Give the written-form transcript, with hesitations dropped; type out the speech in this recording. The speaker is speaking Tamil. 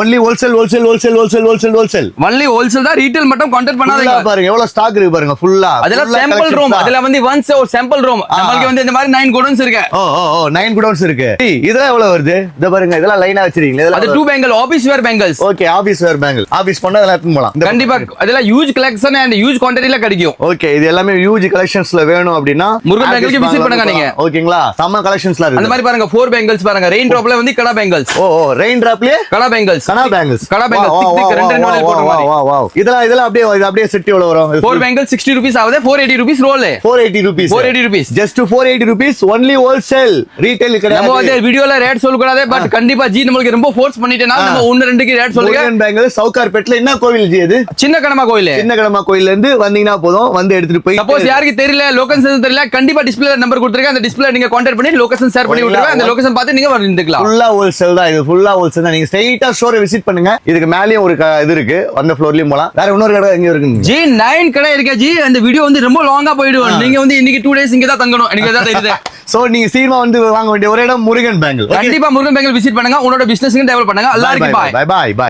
Only wholesale wholesale wholesale wholesale wholesale wholesale only wholesale தான், ரீட்டைல் மட்டும் கான்டாக்ட் பண்ணாதீங்க. பாருங்க எவ்வளவு ஸ்டாக் இருக்கு பாருங்க ஃபுல்லா. அதெல்லாம் சாம்பிள் ரூம், அதுல வந்து ஒன்ஸ் ஒரு சாம்பிள் ரூம். நமக்கு வந்து இந்த மாதிரி 9 கோடன்ஸ் இருக்கு. ஓ 9 குடோன்ஸ் இருக்கு. இதெல்லாம் எவ்வளவு வருது? இத பாருங்க, இதெல்லாம் லைனா வச்சிருக்கீங்க. அது 2 பேங்கிள், ஆபீஸ் வேர் பேங்கிள்ஸ். ஓகே, ஆபீஸ் வேர் பேங்கிள். ஆபீஸ் பண்ணா அதெல்லாம் எடுத்து போலாம். கண்டிப்பா அதெல்லாம் ஹியூஜ் கலெக்ஷன் அண்ட் ஹியூஜ் குவாண்டிட்டில கிடைக்கும். ஓகே, இது எல்லாமே ஹியூஜ் கலெக்ஷன்ஸ்ல வேணும் அப்படினா முருகன் பேங்கிள்க்கு விசிட் பண்ணுங்க நீங்க. ஓகேங்களா? சம்ம கலெக்ஷன்ஸ்ல இருக்கு. அந்த மாதிரி பாருங்க 4 பேங்கிள்ஸ் பாருங்க. ரெயின் டிராப்ல வந்து கடா பேங்கிள்ஸ். ரெயின் டிராப்லயே கடா பேங்கிள்ஸ். கடா பேங்கிள்ஸ். கடா பேங்கிள்ஸ் ரெண்டு நோல போடுற மாதிரி. வாவ். இதெல்லாம் அப்படியே செட் எவ்வளவு வரும்? 4 பேங்கிள்ஸ் 60 ரூபீஸ் ஆகுது. 480 rupees roll. 480 rupees. 480 rupees. Just 480 rupees only wholesale. Retail கிடையாது. நம்ம வந்து வீடியோல ரேட் சொல்ல கூடாது, பட் கண்டிப்பா ஜி நமக்கு ரொம்ப ஃபோர்ஸ் பண்ணிட்டேனா நம்ம 1-2க்கு ரேட் சொல்லுங்க. முருகன் பேங்கிள் சவுகார்பேட்ல என்ன கோவில் ஜி அது? சின்ன கடமா கோயில். சின்ன கடமா கோயில்ல இருந்து வந்தீங்கன்னா போதும், வந்து எடுத்துட்டு போய். சப்போஸ் யாருக்கு தெரியல, லொகேஷன் தெரியல, கண்டிப்பா டிஸ்ப்ளேல நம்பர் கொடுத்திருக்கேன். அந்த டிஸ்ப்ளே நீங்க கான்டாக்ட் பண்ணி லொகேஷன் ஷேர் பண்ணி விட்டுருவேன். அந்த லொகேஷன் பார்த்து நீங்க வந்துக்கலாம். ஃபுல்லா ஹோல்சேல் தான் இது. ஃபுல்லா ஹோல்சேல் தான். நீங்க ஸ்ட்ரைட்டா ஸ்டோரை விசிட் பண்ணுங்க. இதுக்கு மேலயும் ஒரு இது இருக்கு, அந்த ஃப்ளோர்லயும் போலாம். வேற இன்னொரு கடை எங்க இருக்கு ஜி? 9 கடை இருக்கு ஜி. அந்த வீடியோ வந்து ரொம்ப லாங்கா போயிடும். நீங்க வந்து இன்னைக்கு 2 டேஸ் இங்க தான் தங்கணும். எனக்கு தான் தெரியுது. சோ நீங்க சீக்கிரமா வந்து வாங்க வேண்டிய ஒரே இடம் முருகன் பேங்கிள். கண்டிப்பா முருகன் பேங்கிள் விசிட் பண்ணுங்க. உங்களோட பிசினஸ்க்கு டெவலப் பண்ணுங்க. எல்லாருக்கும் பை பை பை.